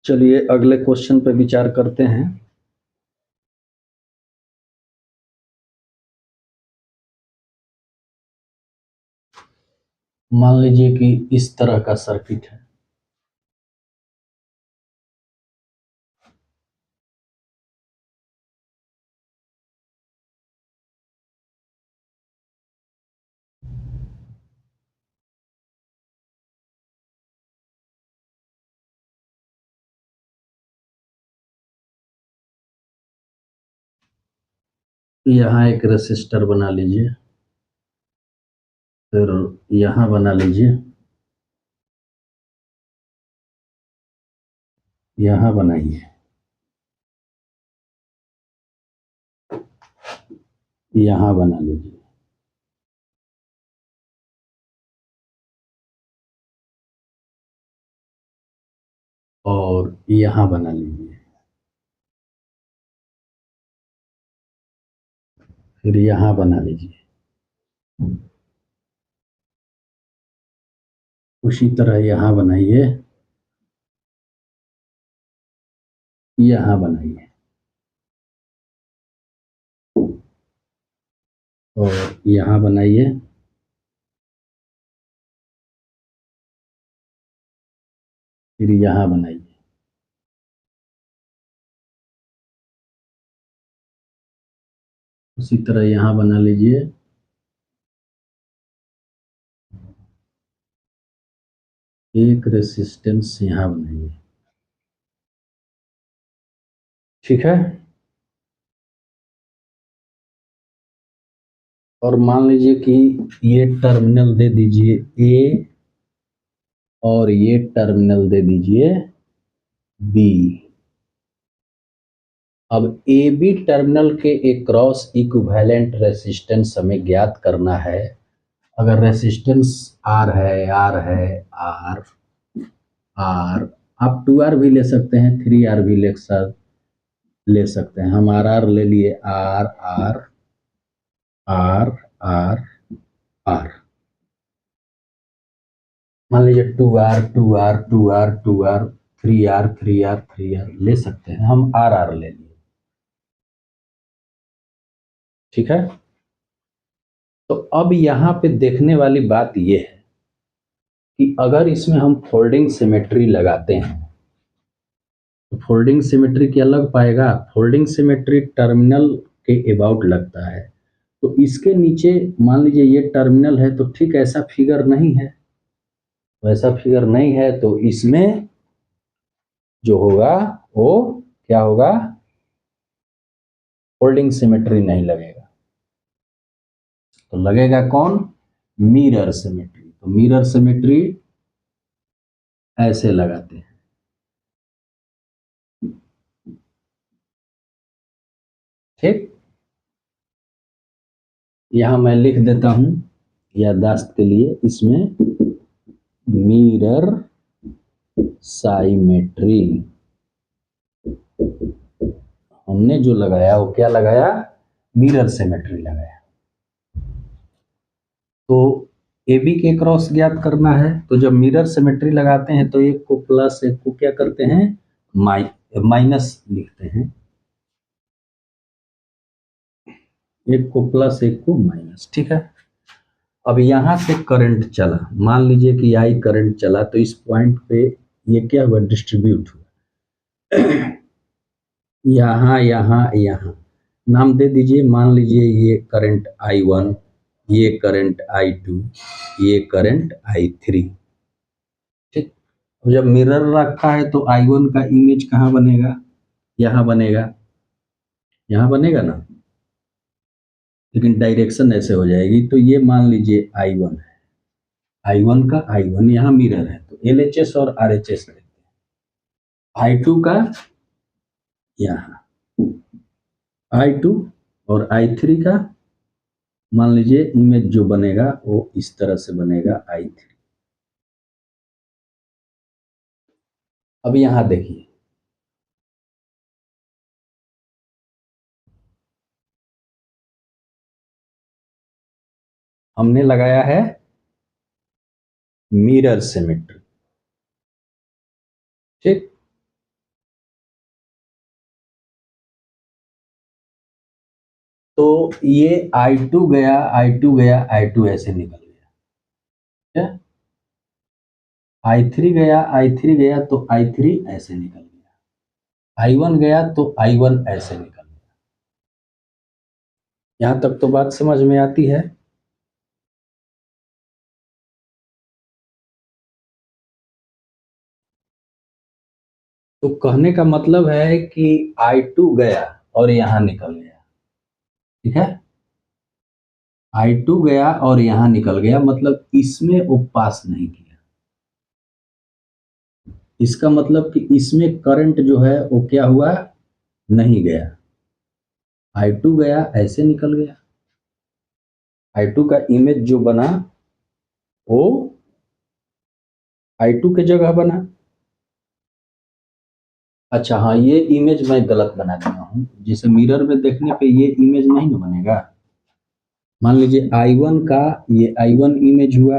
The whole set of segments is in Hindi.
चलिए अगले क्वेश्चन पे विचार करते हैं। मान लीजिए कि इस तरह का सर्किट है। यहाँ एक रेसिस्टर बना लीजिए, फिर यहाँ बना लीजिए, यहाँ बनाइए, यहाँ बना लीजिए, और यहाँ बना लीजिए, फिर यहाँ बना लीजिए। उसी तरह यहाँ बनाइए, यहाँ बनाइए, और यहाँ बनाइए, फिर यहाँ बनाइए। उसी तरह यहाँ बना लीजिए, एक रेसिस्टेंस यहाँ बनाइए। ठीक है। और मान लीजिए कि ये टर्मिनल दे दीजिए ए और ये टर्मिनल दे दीजिए बी। अब ए बी टर्मिनल के एक्रॉस इक्विवेलेंट रेसिस्टेंस हमें ज्ञात करना है। अगर रेसिस्टेंस आर है, आर है, आर आर, आप 2R भी ले सकते हैं, 3R भी ले सकते हैं। हम आर ले लिए, R R R R R. मान लीजिए 2R 2R 2R 2R 3R 3R 3R ले सकते हैं। हम आर ले लिए। ठीक है। तो अब यहाँ पे देखने वाली बात यह है कि अगर इसमें हम फोल्डिंग सिमेट्री लगाते हैं तो फोल्डिंग सिमेट्री क्या लग पाएगा? फोल्डिंग सिमेट्री टर्मिनल के अबाउट लगता है। तो इसके नीचे मान लीजिए ये टर्मिनल है, तो ठीक ऐसा फिगर नहीं है, वैसा फिगर नहीं है, तो इसमें जो होगा वो क्या होगा? फोल्डिंग सिमेट्री नहीं लगेगा। तो लगेगा कौन? Mirror symmetry. तो मिरर सिमेट्री ऐसे लगाते हैं। ठीक, यहां मैं लिख देता हूं याददाश्त के लिए, इसमें मिरर साइमेट्री हमने जो लगाया वो क्या लगाया? मिरर सिमेट्री लगाया। तो ए बी के क्रॉस ज्ञात करना है, तो जब मिरर सिमेट्री लगाते हैं तो एक को प्लस, एक को क्या करते हैं? माइनस लिखते हैं। एक को प्लस, एक को माइनस। ठीक है। अब यहां से करंट चला, मान लीजिए कि आई करंट चला, तो इस पॉइंट पे ये क्या हुआ? डिस्ट्रीब्यूट हुआ। यहाँ यहाँ यहाँ नाम दे दीजिए। मान लीजिए ये करंट I1, ये करंट I2, ये करंट I3। ठीक। अब जब मिरर रखा है तो I1 का इमेज कहाँ बनेगा? यहाँ बनेगा, यहाँ बनेगा ना, लेकिन डायरेक्शन ऐसे हो जाएगी। तो ये मान लीजिए I1 है, I1 का I1 यहाँ मिरर है, तो LHS और RHS लेते हैं। I2 का यहाँ I2 और I3 का मान लीजिए इमेज जो बनेगा वो इस तरह से बनेगा I3। अब यहां देखिए, हमने लगाया है मिरर सिमेट्री। ठीक। तो ये I2 गया, I2 गया, I2 ऐसे निकल गया, ठीक है। I3 गया, I3 गया तो I3 ऐसे निकल गया, I1 गया तो I1 ऐसे निकल गया। यहां तक तो बात समझ में आती है। तो कहने का मतलब है कि I2 गया और यहां निकल गया, ठीक है। I2 गया और यहां निकल गया, मतलब इसमें वो पास नहीं किया। इसका मतलब कि इसमें करंट जो है वो क्या हुआ, नहीं गया। I2 गया ऐसे निकल गया, I2 का इमेज जो बना वो I2 के जगह बना। अच्छा हाँ, ये इमेज मैं गलत बना दिया हूँ, जैसे मिरर में देखने पे ये इमेज नहीं ना बनेगा। मान लीजिए I1 का ये I1 इमेज हुआ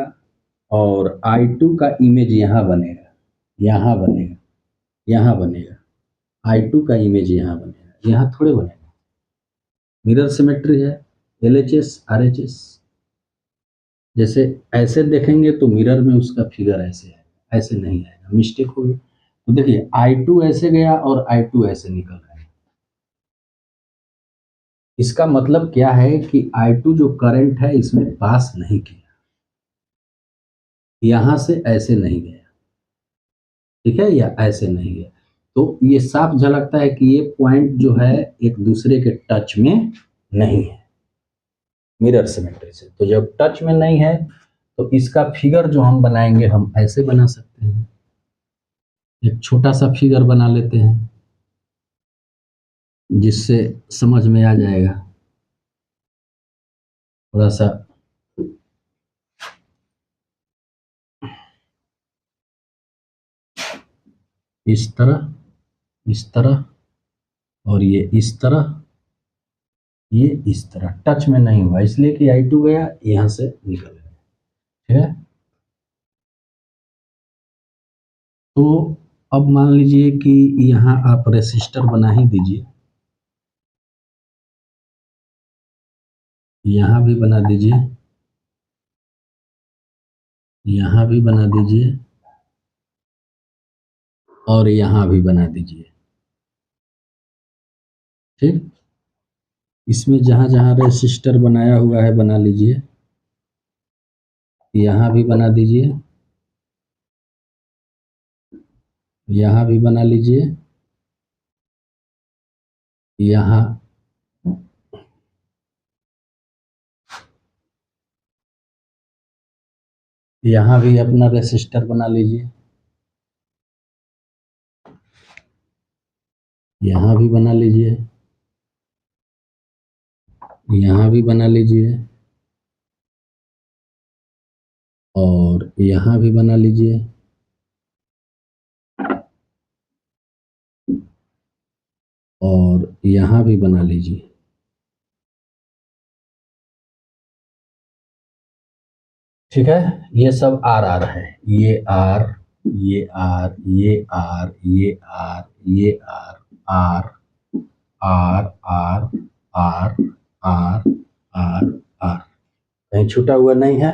और I2 का इमेज यहाँ बनेगा, यहाँ बनेगा, यहाँ बनेगा। I2 का इमेज यहाँ बनेगा, यहाँ थोड़े बनेगा। मिरर सिमेट्री है, LHS RHS। जैसे ऐसे देखेंगे तो मिरर में उसका फिगर ऐसे आएगा, ऐसे नहीं आएगा, मिस्टेक हो गई। तो देखिए I2 ऐसे गया और I2 ऐसे निकल रहा है। इसका मतलब क्या है कि I2 जो करंट है इसमें पास नहीं किया, यहां से ऐसे नहीं गया, ठीक है, या ऐसे नहीं गया। तो ये साफ झलकता है कि ये पॉइंट जो है एक दूसरे के टच में नहीं है मिरर सिमेट्री से। तो जब टच में नहीं है तो इसका फिगर जो हम बनाएंगे हम ऐसे बना सकते हैं। एक छोटा सा फिगर बना लेते हैं जिससे समझ में आ जाएगा थोड़ा सा। इस तरह, इस तरह, और ये इस तरह, ये इस तरह टच में नहीं हुआ इसलिए कि I2 गया यहां से निकल गया, ठीक है। तो अब मान लीजिए कि यहाँ आप रेसिस्टर बना ही दीजिए, यहाँ भी बना दीजिए, यहाँ भी बना दीजिए, और यहाँ भी बना दीजिए, ठीक। इसमें जहाँ जहाँ रेसिस्टर बनाया हुआ है बना लीजिए, यहाँ भी बना दीजिए, यहाँ भी बना लीजिए, यहाँ, यहाँ भी अपना रेसिस्टर बना लीजिए, यहाँ भी बना लीजिए, यहाँ भी बना लीजिए, और यहाँ भी बना लीजिए, और यहाँ भी बना लीजिए। ठीक है, ये सब आर आर है, ये आर, ये आर, ये आर, ये आर, ये R, R R R R R R R, कहीं छूटा हुआ नहीं है।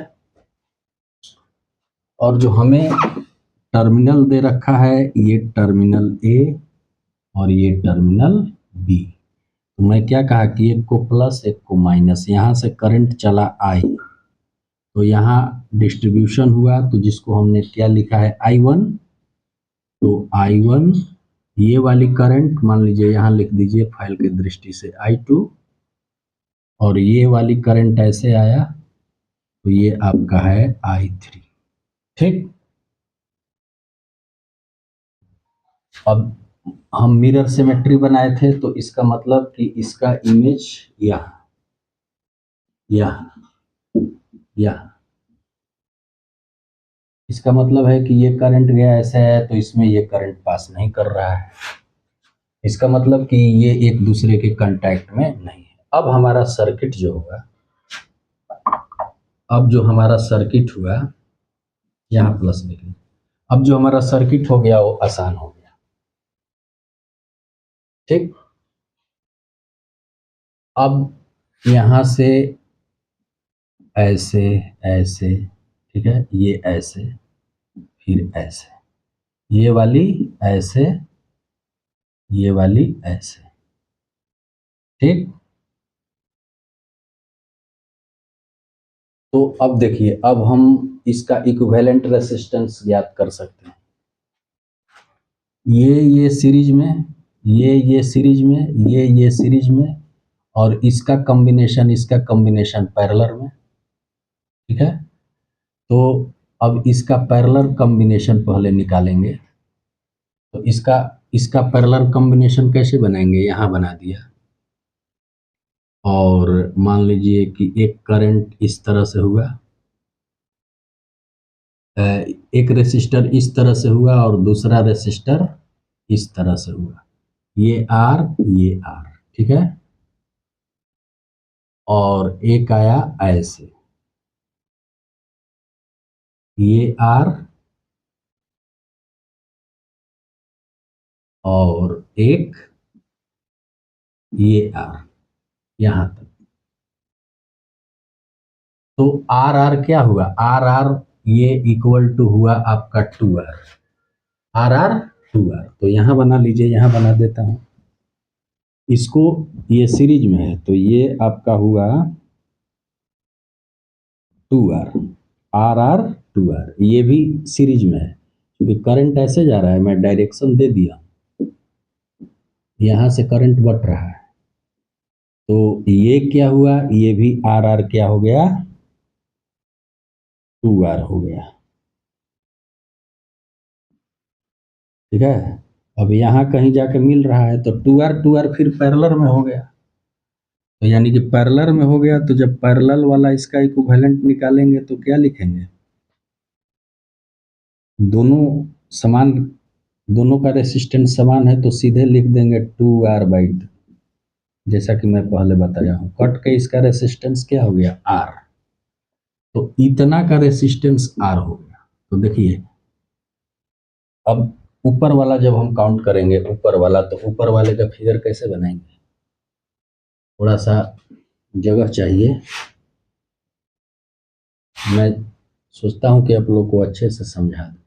और जो हमें टर्मिनल दे रखा है ये टर्मिनल ए और ये टर्मिनल बी। तो मैं क्या कहा कि एक को प्लस एक को माइनस, यहाँ से करंट चला आई तो यहाँ डिस्ट्रीब्यूशन हुआ, तो जिसको हमने क्या लिखा है I1। तो I1 ये वाली करंट मान लीजिए यहाँ लिख दीजिए फाइल की दृष्टि से I2, और ये वाली करंट ऐसे आया तो ये आपका है I3, ठीक। अब हम मिरर सिमेट्री बनाए थे तो इसका मतलब कि इसका इमेज यहाँ, यहाँ, यहाँ, इसका मतलब है कि ये करंट गया ऐसे है तो इसमें ये करंट पास नहीं कर रहा है, इसका मतलब कि ये एक दूसरे के कांटेक्ट में नहीं है। अब हमारा सर्किट जो होगा, अब जो हमारा सर्किट हुआ, यहाँ प्लस लिखें, अब जो हमारा सर्किट हो गया वो आसान हो गया, ठीक। अब यहाँ से ऐसे ऐसे, ठीक है, ये ऐसे, फिर ऐसे, ये वाली ऐसे, ये वाली ऐसे, ठीक। तो अब देखिए, अब हम इसका इक्विवेलेंट रेसिस्टेंस ज्ञात कर सकते हैं। ये सीरीज में, ये सीरीज में, ये सीरीज में, और इसका कॉम्बिनेशन पैरेलल में, ठीक है। तो अब इसका पैरेलल कॉम्बिनेशन पहले निकालेंगे। तो इसका पैरेलल कॉम्बिनेशन कैसे बनाएंगे, यहाँ बना दिया, और मान लीजिए कि एक करंट इस तरह से हुआ, एक रेसिस्टर इस तरह से हुआ और दूसरा रेसिस्टर इस तरह से हुआ, ये आर, ये आर, ठीक है। और एक आया ऐसे, ये आर और एक ये आर, यहां तक। तो आर आर क्या हुआ, आर आर ये इक्वल टू हुआ आपका 2R, आर आर 2R। तो यहां बना लीजिए, यहां बना देता हूं इसको, ये सीरीज में है तो ये आपका हुआ 2R, आर आर 2R, ये भी सीरीज में है क्योंकि करंट ऐसे जा रहा है, मैं डायरेक्शन दे दिया, यहां से करंट बढ़ रहा है। तो ये क्या हुआ, ये भी आर आर क्या हो गया, 2R हो गया, ठीक है। अब यहाँ कहीं जाके मिल रहा है तो 2R फिर पैरेलल में हो गया, तो यानी कि पैरेलल में हो गया, तो जब पैरेलल वाला इसका इक्विवेलेंट निकालेंगे तो क्या लिखेंगे, दोनों समान, दोनों का रेसिस्टेंस समान है तो सीधे लिख देंगे 2R/2, जैसा कि मैं पहले बताया हूँ। कट के इसका रेसिस्टेंस क्या हो गया, R, तो इतना का रेसिस्टेंस R हो गया। तो देखिए, अब ऊपर वाला जब हम काउंट करेंगे, ऊपर वाला, तो ऊपर वाले का फिगर कैसे बनाएंगे, थोड़ा सा जगह चाहिए, मैं सोचता हूँ कि आप लोग को अच्छे से समझा दूं।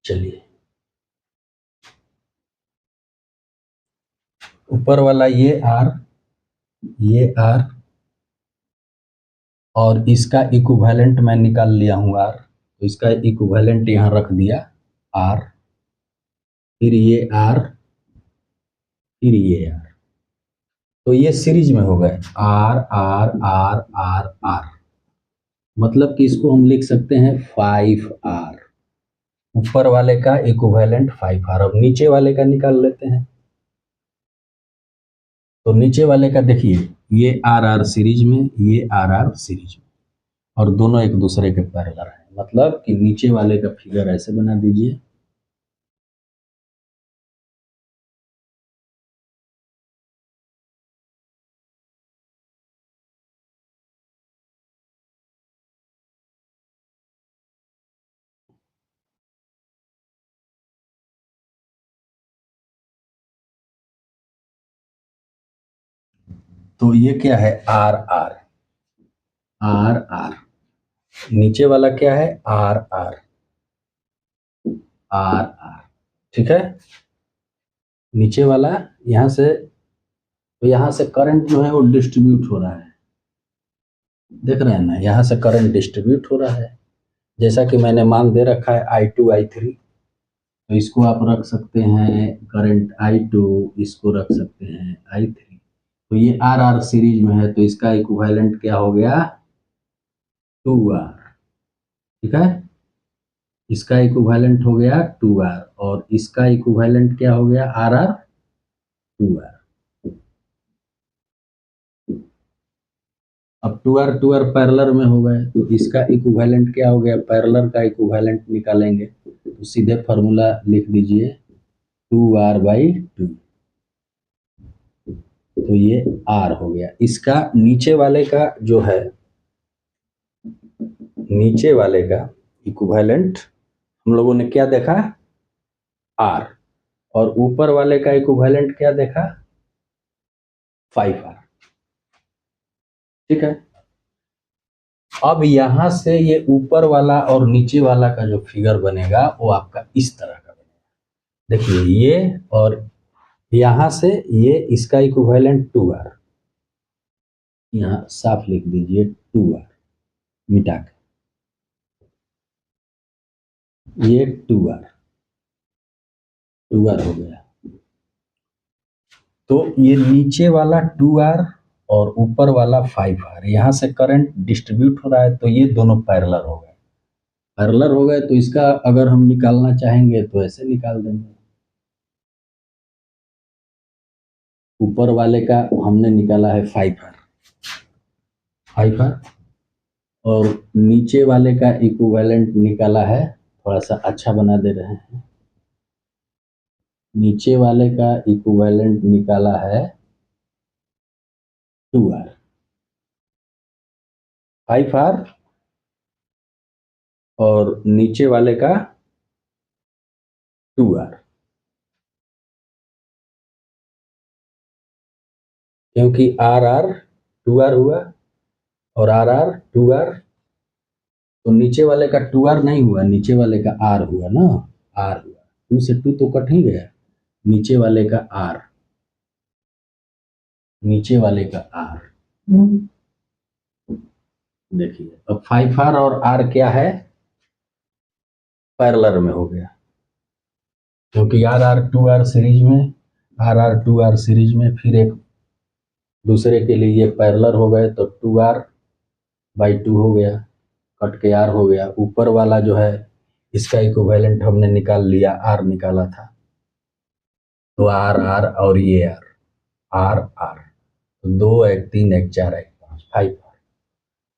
चलिए, ऊपर वाला ये आर, और इसका इक्विवेलेंट मैं निकाल लिया हूँ आर, तो इसका इक्विवेलेंट यहाँ रख दिया आर, फिर ये आर, फिर ये आर, तो ये सीरीज में हो गए R R R R R, मतलब कि इसको हम लिख सकते हैं 5R, ऊपर वाले का इक्विवेलेंट 5R। अब नीचे वाले का निकाल लेते हैं, तो नीचे वाले का देखिए, ये आर आर सीरीज में, ये आर आर सीरीज में, और दोनों एक दूसरे के पैरेलल हैं, मतलब कि नीचे वाले का फिगर ऐसे बना दीजिए, तो ये क्या है, आर आर, आर आर, नीचे वाला क्या है, आर आर, आर आर, ठीक है। नीचे वाला यहाँ से, तो यहाँ से करंट जो है वो डिस्ट्रीब्यूट हो रहा है, देख रहे हैं ना, यहाँ से करंट डिस्ट्रीब्यूट हो रहा है, जैसा कि मैंने मान दे रखा है I2 I3, तो इसको आप रख सकते हैं करंट I2, इसको रख सकते हैं I3, तो ये आर आर सीरीज में है तो इसका इक्विवेलेंट क्या हो गया, 2R, ठीक है। इसका इक्विवेलेंट हो गया 2R, और इसका इक्विवेलेंट क्या हो गया, आर आर 2R। अब 2R पैरेलल में हो गए, तो इसका इक्विवेलेंट क्या हो गया, पैरेलल का इक्विवेलेंट निकालेंगे तो सीधे फार्मूला लिख दीजिए 2r/2, तो ये r हो गया। इसका नीचे वाले का जो है, नीचे वाले का इक्विवेलेंट हम लोगों ने क्या देखा, r, और ऊपर वाले का इक्विवेलेंट क्या देखा, 5r। ठीक है, अब यहां से ये ऊपर वाला और नीचे वाला का जो फिगर बनेगा वो आपका इस तरह का बनेगा। देखिए ये, और यहां से ये, इसका इक्विवेलेंट 2r, यहाँ साफ लिख दीजिए 2r मिटा के, ये 2r हो गया। तो ये नीचे वाला 2r और ऊपर वाला 5r, यहाँ से करंट डिस्ट्रीब्यूट हो रहा है, तो ये दोनों पैरेलल हो गए। पैरेलल हो गए तो इसका अगर हम निकालना चाहेंगे तो ऐसे निकाल देंगे। ऊपर वाले का हमने निकाला है 5r, और नीचे वाले का इक्विवेलेंट निकाला है, थोड़ा सा अच्छा बना दे रहे हैं, नीचे वाले का इक्विवेलेंट निकाला है 2r, 5r, और नीचे वाले का 2r, क्योंकि r 2r हुआ और r 2r, तो नीचे वाले का 2r नहीं हुआ, नीचे वाले का r हुआ ना, r हुआ, 2 से 2 तो कट ही गया, नीचे वाले का r, नीचे वाले का r। देखिए अब 5r और r क्या है, पैरेलल में हो गया, क्योंकि r 2r सीरीज में, r 2r सीरीज में, फिर एक दूसरे के लिए ये पैरेलल हो गए, तो 2r/2 हो गया, कट के r हो गया। ऊपर वाला जो है इसका इक्विवेलेंट हमने निकाल लिया, r निकाला था, तो r और ये r, तो 2 1 3 1 4 1 5, 5r।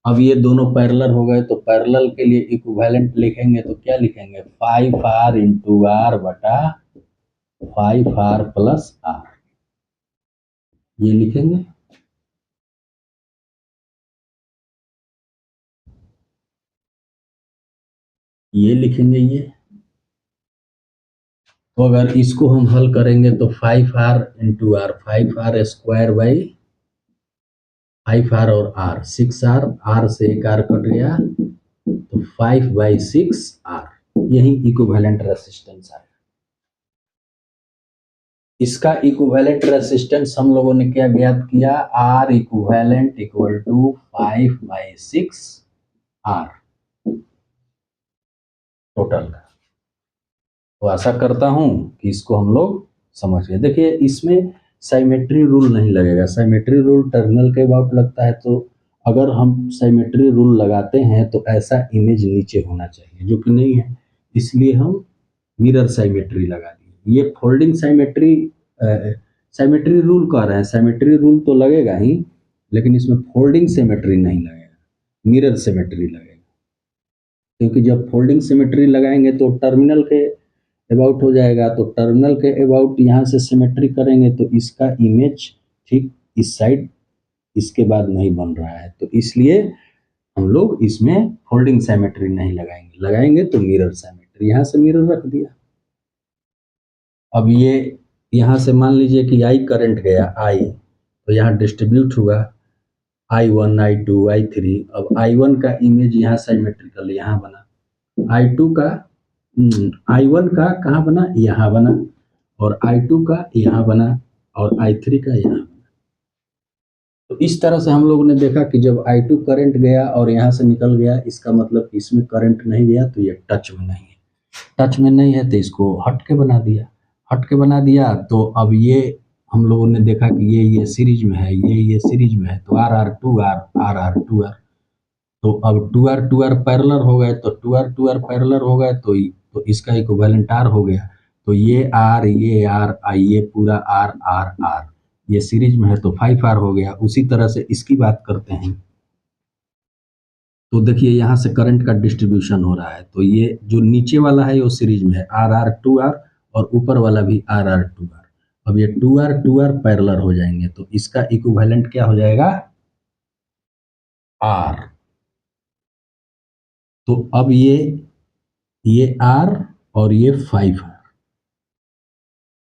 अब ये दोनों पैरेलल हो गए, तो पैरेलल के लिए इक्विवेलेंट लिखेंगे तो क्या लिखेंगे, 5r इंटू r बटा 5r प्लस r, ये लिखेंगे। ये लिखेंगे ये, तो अगर इसको हम हल करेंगे तो 5r into r, 5r square by 5r और r, 6r, r से एक r कट गया, तो 5/6r, यही इक्विवेलेंट रेसिस्टेंस है। इसका इक्विवेलेंट रेसिस्टेंस हम लोगों ने क्या ज्ञात किया, R equivalent equal to 5/6r total का। तो आशा करता हूं कि इसको हम लोग समझ गए। देखिए इसमें साइमेट्री रूल नहीं लगेगा, साइमेट्री रूल टर्मिनल के अबाउट लगता है, तो अगर हम साइमेट्री रूल लगाते हैं तो ऐसा इमेज नीचे होना चाहिए, जो कि नहीं है, इसलिए हम मिरर साइमेट्री लगा दिए। ये फोल्डिंग साइमेट्री, साइमेट्री रूल कह रहे हैं, साइमेट्री रूल तो लगेगा ही, लेकिन इसमें फोल्डिंग सिमेट्री नहीं लगेगा, मिरर सिमेट्री लगेगा। क्योंकि जब फोल्डिंग सिमेट्री लगाएंगे तो टर्मिनल के अबाउट हो जाएगा, तो टर्मिनल के अबाउट यहाँ से सिमेट्री करेंगे तो इसका इमेज ठीक इस साइड इसके बाद नहीं बन रहा है, तो इसलिए हम लोग इसमें फोल्डिंग सिमेट्री नहीं लगाएंगे, लगाएंगे तो मिरर सिमेट्री। यहाँ से मिरर रख दिया। अब ये यहाँ से मान लीजिए कि I करंट गया, I, तो यहाँ डिस्ट्रीब्यूट हुआ I1, I2, I3। अब I1 का इमेज यहाँ सिमेट्रिकल यहाँ बना, I2 का I1 का कहाँ बना, यहाँ बना, और I2 का यहाँ बना, और I3 का यहाँ बना। तो इस तरह से हम लोगों ने देखा कि जब I2 करंट गया और यहाँ से निकल गया, इसका मतलब इसमें करंट नहीं गया, तो ये टच में नहीं है, टच में नहीं है तो इसको हट के बना दिया, हट के बना दिया। तो अब ये हम लोगों ने देखा कि ये सीरीज में है, ये सीरीज में है, तो R 2R, तो अब 2R पैरेलल हो गए, तो 2R पैरेलल हो गए, तो इसका इक्विवेलेंट R हो गया, तो ये R, ये पूरा R, ये सीरीज में है तो 5R हो गया। उसी तरह से इसकी बात करते हैं, तो देखिए यहाँ से करंट का डिस्ट्रीब्यूशन हो रहा है, तो ये जो नीचे वाला है वो सीरीज में है आर आर टू आर, और ऊपर वाला भी आर आर टू आर। अब ये टू आर पैरेलल हो जाएंगे, तो इसका इक्विवेलेंट क्या हो जाएगा, आर। तो अब ये आर और ये 5 है,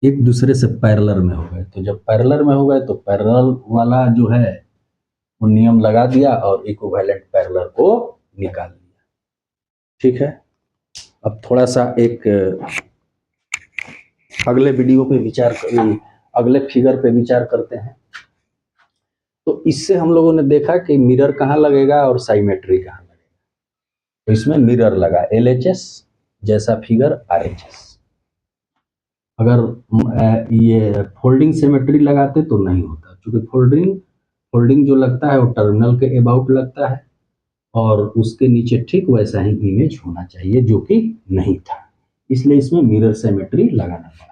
एक दूसरे से पैरेलल में हो गए। तो जब पैरेलल में हो गए तो पैरेलल वाला जो है वो नियम लगा दिया और इक्विवेलेंट पैरेलल को निकाल दिया। ठीक है, अब थोड़ा सा एक अगले वीडियो पे अगले फिगर पे विचार करते हैं। तो इससे हम लोगों ने देखा कि मिरर कहाँ लगेगा और साइमेट्री कहाँ लगेगा। तो इसमें मिरर लगा, LHS जैसा फिगर RHS। अगर ये फोल्डिंग सिमेट्री लगाते तो नहीं होता, क्योंकि फोल्डिंग जो लगता है वो टर्मिनल के अबाउट लगता है, और उसके नीचे ठीक वैसा ही इमेज होना चाहिए, जो कि नहीं था, इसलिए इसमें मिरर सिमेट्री लगाना पड़ा।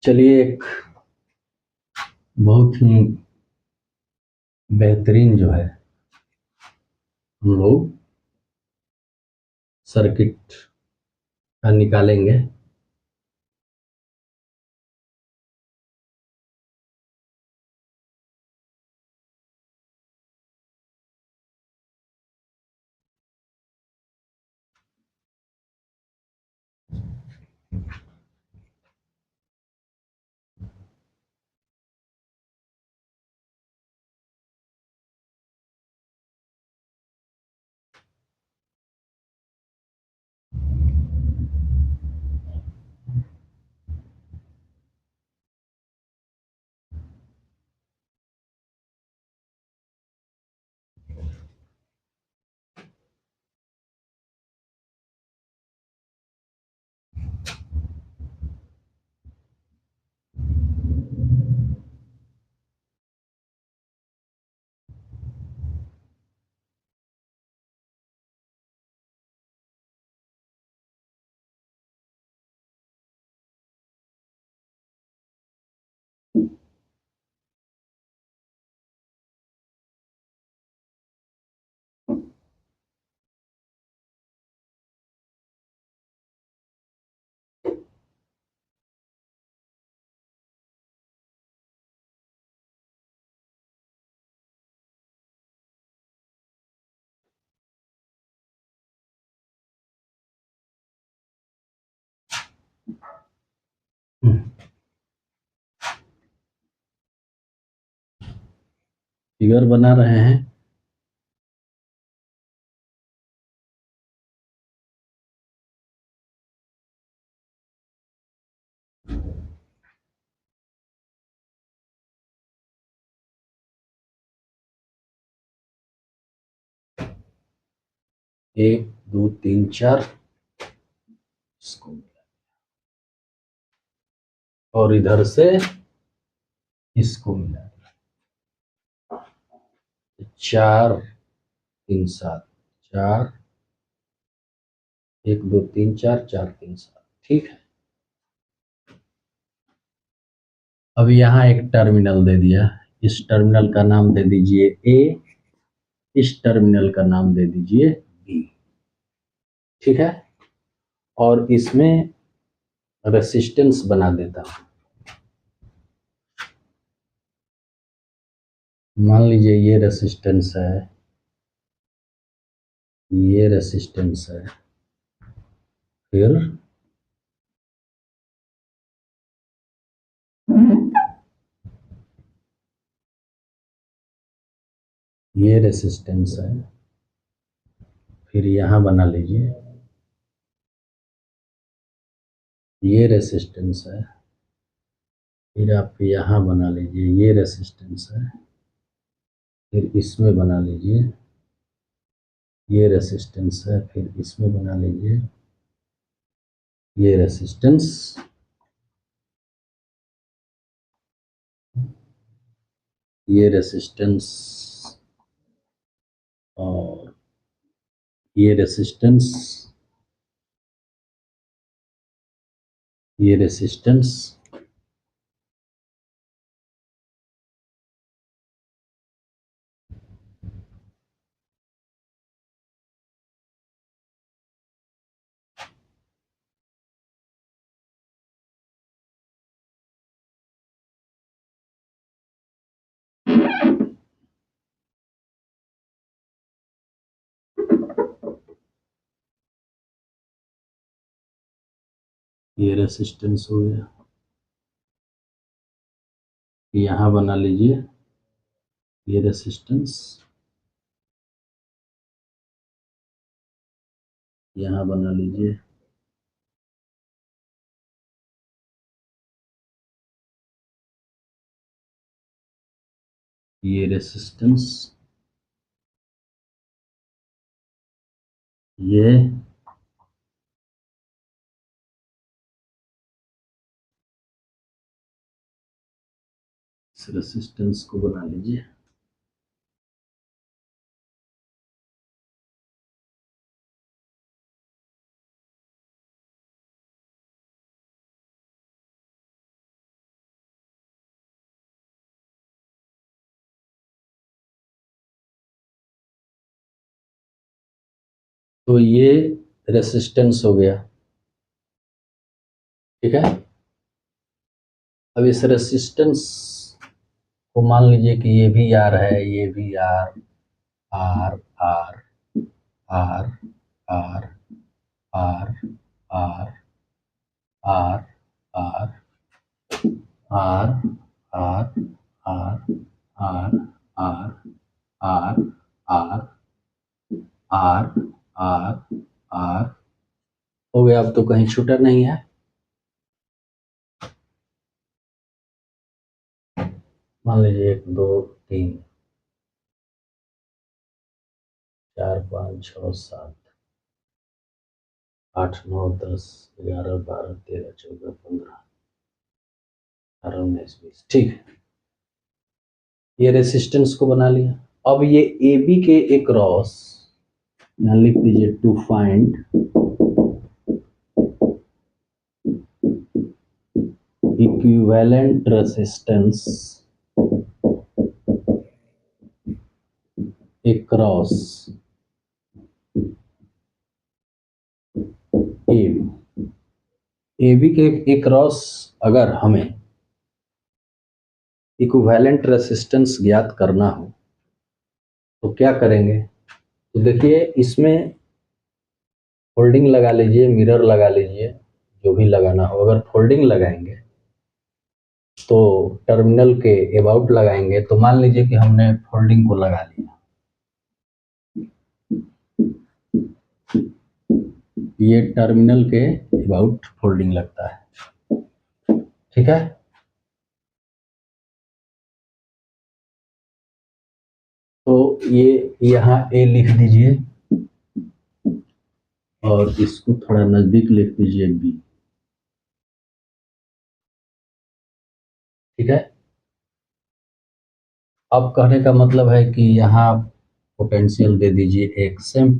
चलिए, एक बहुत ही बेहतरीन जो है हम लोग सर्किट का निकालेंगे। फिगर बना रहे हैं। एक दो तीन चार, इसको और इधर से इसको मिला। 4 3 7, 4 1 2 3 4 4 3 7, ठीक है। अब यहाँ एक टर्मिनल दे दिया, इस टर्मिनल का नाम दे दीजिए ए, इस टर्मिनल का नाम दे दीजिए बी, ठीक है। और इसमें रेसिस्टेंस बना देता हूं। मान लीजिए ये रेसिस्टेंस है, ये रेसिस्टेंस है, फिर ये रेसिस्टेंस है, फिर यहाँ बना लीजिए, ये रेसिस्टेंस है, फिर आप यहाँ बना लीजिए, ये रेसिस्टेंस है, फिर इसमें बना लीजिए, ये रेसिस्टेंस है, फिर इसमें बना लीजिए, ये रेसिस्टेंस, ये रेसिस्टेंस, और ये रेसिस्टेंस, ये रेसिस्टेंस, ये रेसिस्टेंस हो गया, यहाँ बना लीजिए, ये रेसिस्टेंस, यहाँ बना लीजिए, ये रेसिस्टेंस, ये इस रेसिस्टेंस को बना लीजिए, तो ये रेसिस्टेंस हो गया, ठीक है। अब इस रेसिस्टेंस को मान लीजिए कि ये भी आर है, ये भी R, R R R R R R R R R R R R R R R R R R हो गया। अब तो कहीं छूटा नहीं है। मान लीजिए 1 2 3 4 5 6 7 8 9 10 11 12 13 14 15 18 19 20, ठीक है। ये रेसिस्टेंस को बना लिया। अब ये ए बी के अक्रॉस यहाँ लिख दीजिए to find equivalent resistance across A B के अक्रॉस अगर हमें इक्विवेलेंट रेसिस्टेंस ज्ञात करना हो तो क्या करेंगे? तो देखिए इसमें फोल्डिंग लगा लीजिए, मिरर लगा लीजिए, जो भी लगाना हो। अगर फोल्डिंग लगाएंगे तो टर्मिनल के अबाउट लगाएंगे, तो मान लीजिए कि हमने फोल्डिंग को लगा लिया, ये टर्मिनल के अबाउट फोल्डिंग लगता है, ठीक है। तो ये यहाँ ए लिख दीजिए और इसको थोड़ा नजदीक लिख दीजिए बी, ठीक है। अब कहने का मतलब है कि यहाँ पोटेंशियल दे दीजिए एक सेम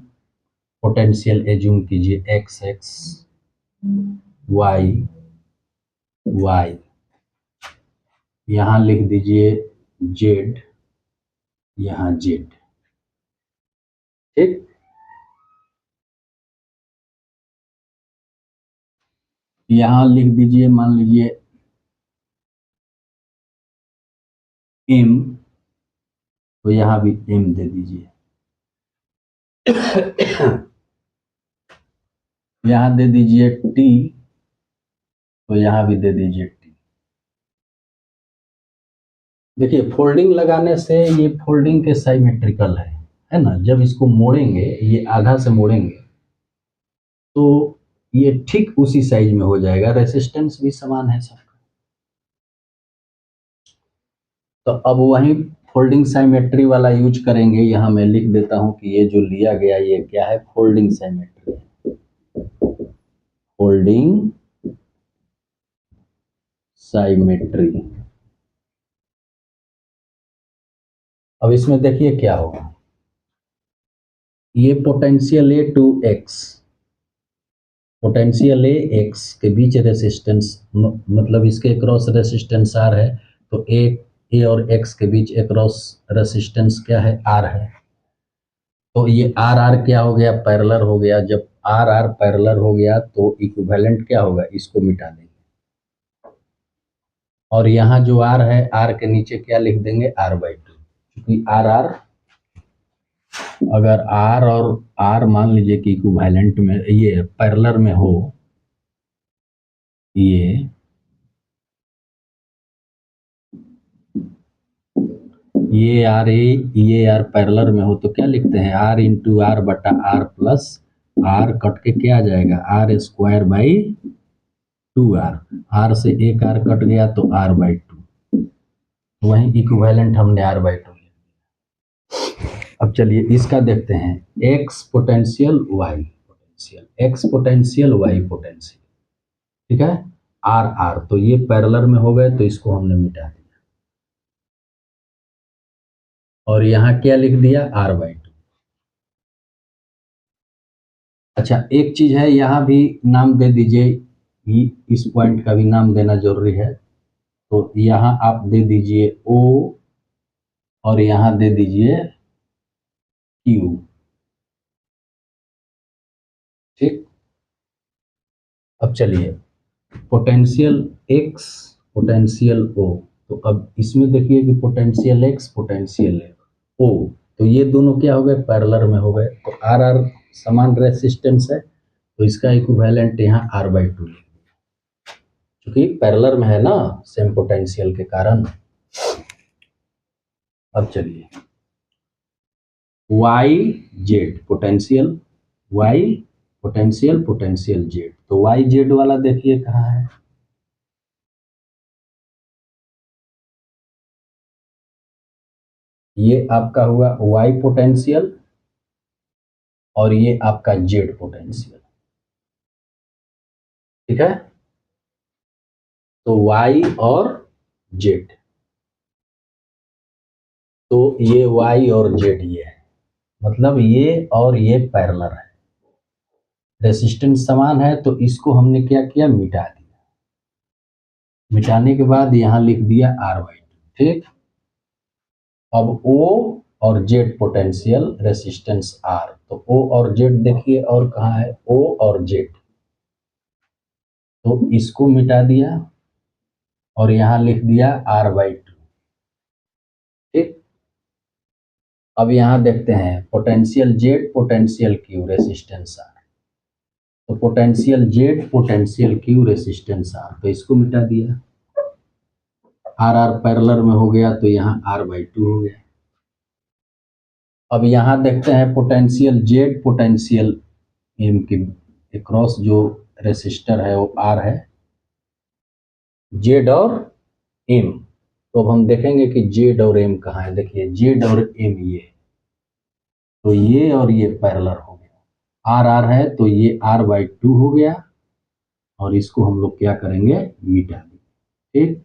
पोटेंशियल एज्यूम कीजिए एक्स एक्स वाई वाई, यहाँ लिख दीजिए जेड, यहाँ जेड। ठीक, यहाँ लिख दीजिए मान लीजिए एम, तो यहाँ भी एम दे दीजिए। यहाँ दे दीजिए टी, तो यहाँ भी दे दीजिए टी। देखिए फोल्डिंग लगाने से ये फोल्डिंग के साइमेट्रिकल है ना। जब इसको मोड़ेंगे, ये आधा से मोड़ेंगे तो ये ठीक उसी साइज में हो जाएगा, रेसिस्टेंस भी समान है सबका। तो अब वही फोल्डिंग साइमेट्री वाला यूज करेंगे। यहाँ मैं लिख देता हूं कि ये जो लिया गया ये क्या है, फोल्डिंग साइमेट्री। Folding symmetry. अब इसमें देखिए क्या होगा, ये potential A to X, potential A X के बीच रेसिस्टेंस, मतलब इसके क्रॉस रेसिस्टेंस आर है, तो ए और एक्स के बीच क्रॉस रेसिस्टेंस क्या है, आर है। तो ये आर आर क्या हो गया, पैरेलल हो गया। जब आर आर पैरेलल हो गया तो इक्विवेलेंट क्या होगा, इसको मिटा देंगे। और यहाँ जो आर है, आर के नीचे क्या लिख देंगे, आर बाई टू। क्योंकि आर आर, अगर आर और आर मान लीजिए कि इक्विवेलेंट में, ये पैरेलल में हो, ये आर पैरेलल में हो, तो क्या लिखते हैं, आर इंटू आर बटा आर प्लस आर कट के क्या आ जाएगा, R square by two R. R से एक आर कट गया तो आर बाई टू, वहीं इक्विवेलेंट हमने आर बाई टू। अब चलिए इसका देखते हैं, X potential Y potential, X potential Y potential, ठीक है। आर आर तो ये पैरेलल में हो गए, तो इसको हमने मिटा दिया और यहाँ क्या लिख दिया, आर बाई टू। अच्छा एक चीज है, यहाँ भी नाम दे दीजिए, इस पॉइंट का भी नाम देना जरूरी है। तो यहाँ आप दे दीजिए ओ और यहाँ दे दीजिए क्यू। ठीक, अब चलिए पोटेंशियल एक्स पोटेंशियल ओ, तो अब इसमें देखिए कि पोटेंशियल एक्स पोटेंशियल ओ, तो ये दोनों क्या हो गए, पैरेलल में हो गए। तो आर आर समान रेसिस्टेंस है, तो इसका इक्विवेलेंट यहाँ आर बाई टू, क्योंकि पैरेलल में है ना, सेम पोटेंशियल के कारण। अब चलिए Y Z potential, Y potential potential Z, तो वाई जेड वाला देखिए कहाँ है, ये आपका हुआ वाई पोटेंशियल और ये आपका जेड पोटेंशियल, ठीक है। तो वाई और जेड, तो ये वाई और जेड ये है, मतलब ये और ये पैरेलल है, रेसिस्टेंस समान है, तो इसको हमने क्या किया, मिटा दिया। मिटाने के बाद यहाँ लिख दिया आर बाई टू। ठीक, अब ओ और जेड पोटेंशियल रेसिस्टेंस आर, तो ओ और जेड देखिए, और कहाँ है ओ और जेड, तो इसको मिटा दिया और यहाँ लिख दिया आर बाई टू। ठीक, अब यहाँ देखते हैं potential Z potential Q resistance R, तो potential Z potential Q resistance R, तो इसको मिटा दिया। आर आर पैरेलल में हो गया, तो यहाँ आर बाई टू हो गया। अब यहाँ देखते हैं पोटेंशियल जेड पोटेंशियल एम के क्रॉस जो रेसिस्टर है वो आर है, जेड और एम। तो अब हम देखेंगे कि जेड और एम कहाँ है। देखिए जेड और एम ये, तो ये और ये पैरेलल हो गया, आर आर है तो ये आर बाई टू हो गया, और इसको हम लोग क्या करेंगे, मिटा देंगे। ठीक,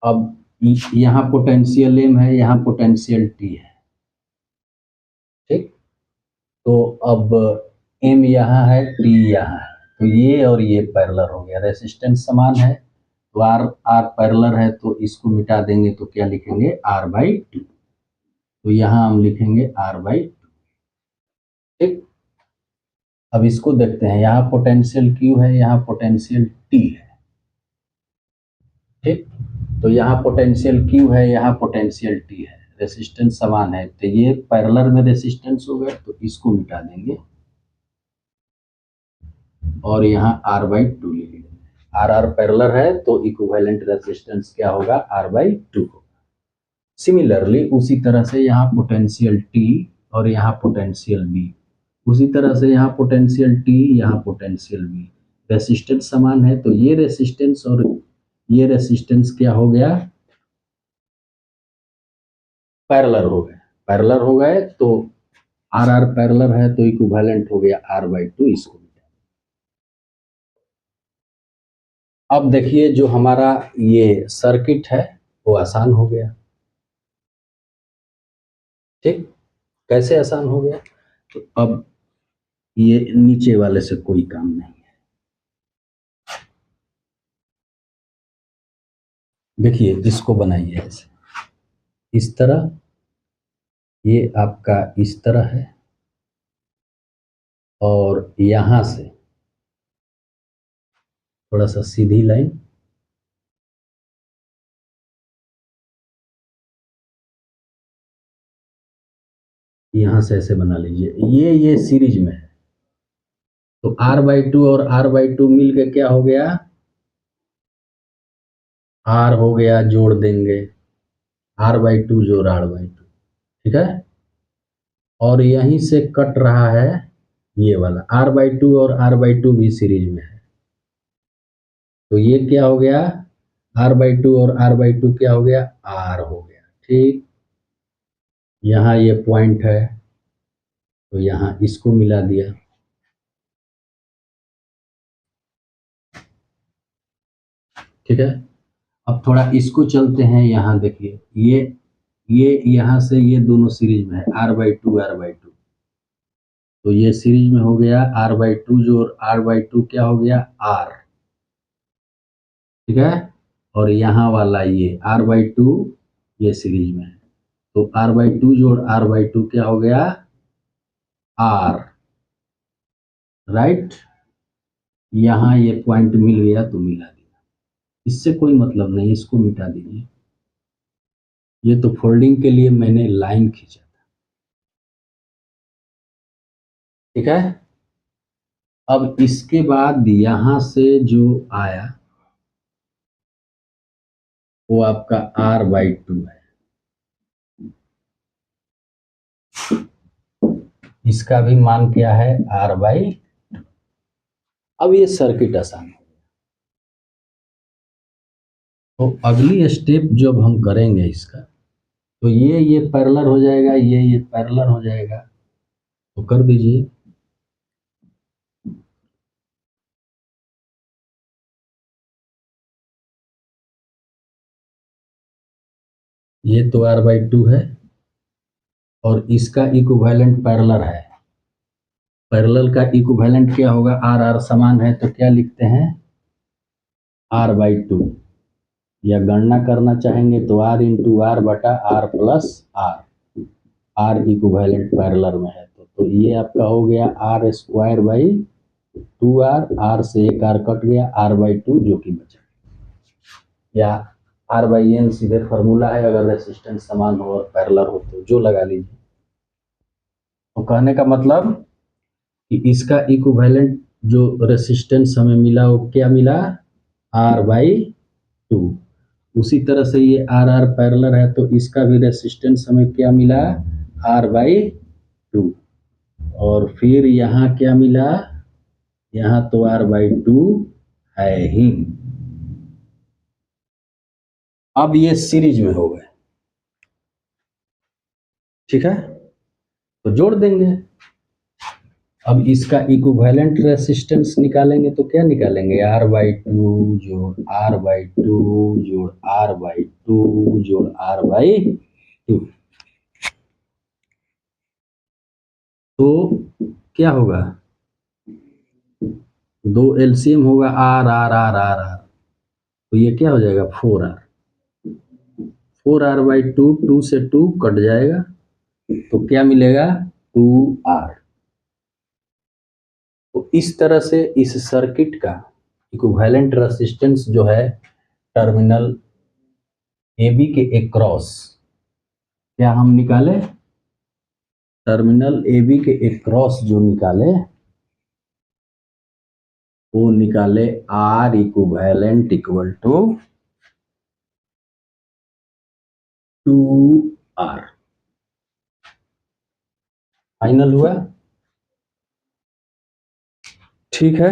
अब यहाँ पोटेंशियल एम है, यहाँ पोटेंशियल टी है, ठीक। तो अब एम यहाँ है, टी यहाँ है, तो ये और ये पैरेलल हो गया, रेसिस्टेंस समान है, तो आर आर पैरेलल है, तो इसको मिटा देंगे तो क्या लिखेंगे, आर बाई टू। तो यहाँ हम लिखेंगे आर बाई टू, ठीक। अब इसको देखते हैं, यहाँ पोटेंशियल क्यू है, यहाँ पोटेंशियल टी है, ठीक। तो यहाँ पोटेंशियल क्यू है, यहाँ पोटेंशियल टी है, रेसिस्टेंस समान है, तो ये पैरेलल में रेसिस्टेंस हो गया, तो इसको मिटा देंगे और यहाँ आर बाई टू लिख लेंगे। आर आर पैरेलल है तो इक्विवेलेंट रेसिस्टेंस क्या होगा, आर बाई टू होगा। सिमिलरली उसी तरह से यहाँ पोटेंशियल टी और यहाँ पोटेंशियल बी, उसी तरह से यहाँ पोटेंशियल टी, यहाँ पोटेंशियल बी, रेसिस्टेंस समान है, तो ये रेसिस्टेंस और ये रेसिस्टेंस क्या हो गया, पैरेलल हो गए, पैरेलल हो गए, तो आर आर पैरेलल है तो इक्विवेलेंट हो गया आर बाई टू। इसको अब देखिए जो हमारा ये सर्किट है वो आसान हो गया, ठीक। कैसे आसान हो गया, तो अब ये नीचे वाले से कोई काम नहीं है। देखिए इसको बनाइए ऐसे, इस तरह, ये आपका इस तरह है, और यहां से थोड़ा सा सीधी लाइन, यहां से ऐसे बना लीजिए, ये सीरीज में है, तो आर बाई टू और आर बाई टू मिल के क्या हो गया, आर हो गया, जोड़ देंगे आर बाई टू जोड़ आर बाई टू, ठीक है। और यहीं से कट रहा है ये वाला, आर बाई टू और आर बाई टू भी सीरीज में है, तो ये क्या हो गया, आर बाई टू और आर बाई टू क्या हो गया, आर हो गया, ठीक। यहाँ ये पॉइंट है, तो यहाँ इसको मिला दिया, ठीक है। अब थोड़ा इसको चलते हैं, यहाँ देखिए ये यहाँ से ये दोनों सीरीज में है, R by two R by two, तो ये सीरीज में हो गया आर बाई टू जो आर बाई टू क्या हो गया, आर, ठीक है। और यहाँ वाला ये आर बाई टू ये सीरीज में है, तो आर बाई टू जोड़ आर बाई टू क्या हो गया, आर, राइट। यहाँ ये पॉइंट मिल गया तो मिला दिया, इससे कोई मतलब नहीं, इसको मिटा दीजिए, ये तो फोल्डिंग के लिए मैंने लाइन खींचा था, ठीक है। अब इसके बाद यहाँ से जो आया वो आपका आर बाई टू है, इसका भी मान क्या है, आर बाई। अब ये सर्किट आसान है, तो अगली स्टेप जब हम करेंगे इसका, तो ये पैरेलल हो जाएगा, ये पैरेलल हो जाएगा, तो कर दीजिए, ये तो आर बाई टू है और इसका इक्विवेलेंट पैरेलल है, पैरेलल का इक्विवेलेंट क्या होगा, आर आर समान है, तो क्या लिखते हैं, आर बाई टू, या गणना करना चाहेंगे तो आर इंटू आर बटा R plus R, R equivalent parallel में है, तो ये आपका हो गया R square by two R, R से एक आर कट गया, आर बाई टू जो कि बचा, या आर बाई एन सीधे फॉर्मूला है, अगर रेसिस्टेंस समान हो और पैरेलल हो तो जो लगा लीजिए। तो कहने का मतलब कि इसका इक्विवेलेंट जो रेसिस्टेंस हमें मिला वो क्या मिला, आर बाई टू। उसी तरह से ये आर आर पैरेलल है तो इसका भी रेसिस्टेंस हमें क्या मिला, आर बाई टू। और फिर यहाँ क्या मिला, यहाँ तो आर बाई टू है ही। अब ये सीरीज में हो गए, ठीक है, तो जोड़ देंगे, अब इसका इक्विवेलेंट रेसिस्टेंस निकालेंगे तो क्या निकालेंगे, R/2 जोड़ R/2 जोड़ R/2 जोड़ R/2। तो क्या होगा, दो एलसीएम होगा R R R R R, तो ये क्या हो जाएगा 4R। 4R/2, 2 से 2 कट जाएगा तो क्या मिलेगा 2R। तो इस तरह से इस सर्किट का इक्विवेलेंट रेसिस्टेंस जो है टर्मिनल AB के एक्रॉस, क्या हम निकाले, टर्मिनल AB के एक्रॉस जो निकाले वो निकाले R equivalent equal to 2R। Final हुआ, ठीक है।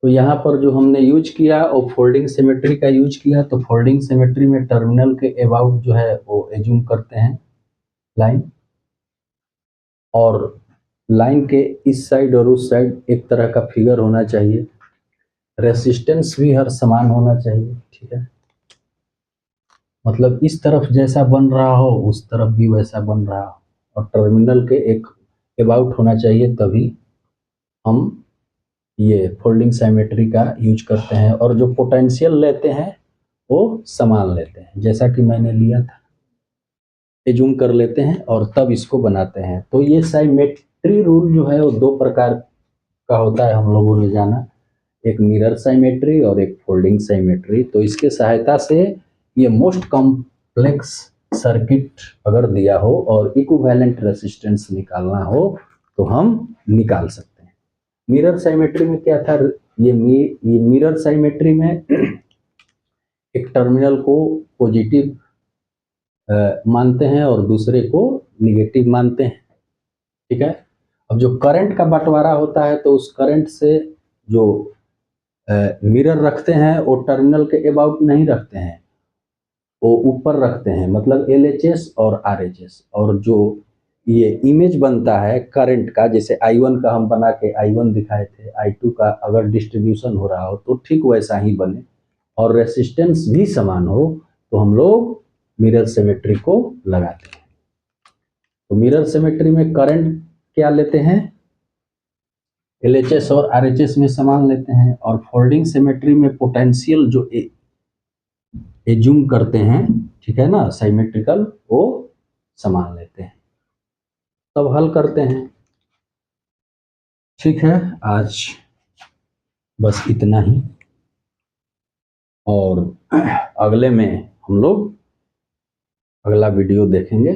तो यहाँ पर जो हमने यूज किया वो फोल्डिंग सिमेट्री का यूज किया। तो फोल्डिंग सिमेट्री में टर्मिनल के अबाउट जो है वो एज्यूम करते हैं लाइन, और लाइन के इस साइड और उस साइड एक तरह का फिगर होना चाहिए, रेसिस्टेंस भी हर समान होना चाहिए, ठीक है। मतलब इस तरफ जैसा बन रहा हो उस तरफ भी वैसा बन रहा हो, और टर्मिनल के एक अबाउट होना चाहिए, तभी हम ये फोल्डिंग सिमेट्री का यूज करते हैं। और जो पोटेंशियल लेते हैं वो समान लेते हैं, जैसा कि मैंने लिया था, एज्यूम कर लेते हैं और तब इसको बनाते हैं। तो ये सिमेट्री रूल जो है वो दो प्रकार का होता है, हम लोगों ने जाना, एक मिरर सिमेट्री और एक फोल्डिंग सिमेट्री। तो इसके सहायता से ये मोस्ट कॉम्प्लेक्स सर्किट अगर दिया हो और इक्विवेलेंट रेसिस्टेंस निकालना हो तो हम निकाल सकते हैं। मिरर सिमेट्री में क्या था, ये मिरर सिमेट्री में एक टर्मिनल को पॉजिटिव मानते हैं और दूसरे को निगेटिव मानते हैं, ठीक है। अब जो करंट का बंटवारा होता है तो उस करंट से जो मिरर रखते हैं वो टर्मिनल के अबाउट नहीं रखते हैं, वो ऊपर रखते हैं, मतलब LHS और RHS। और जो ये इमेज बनता है करंट का, जैसे I1 का हम बना के I1 दिखाए थे, I2 का अगर डिस्ट्रीब्यूशन हो रहा हो तो ठीक वैसा ही बने और रेसिस्टेंस भी समान हो, तो हम लोग मिरर सिमेट्री को लगाते हैं। तो मिरर सिमेट्री में करंट क्या लेते हैं, LHS और RHS में समान लेते हैं, और फोल्डिंग सिमेट्री में पोटेंशियल जो एज्यूम करते हैं, ठीक है ना, सिमेट्रिकल, वो समान लेते हैं, तब हल करते हैं। ठीक है, आज बस इतना ही, और अगले में हम लोग अगला वीडियो देखेंगे।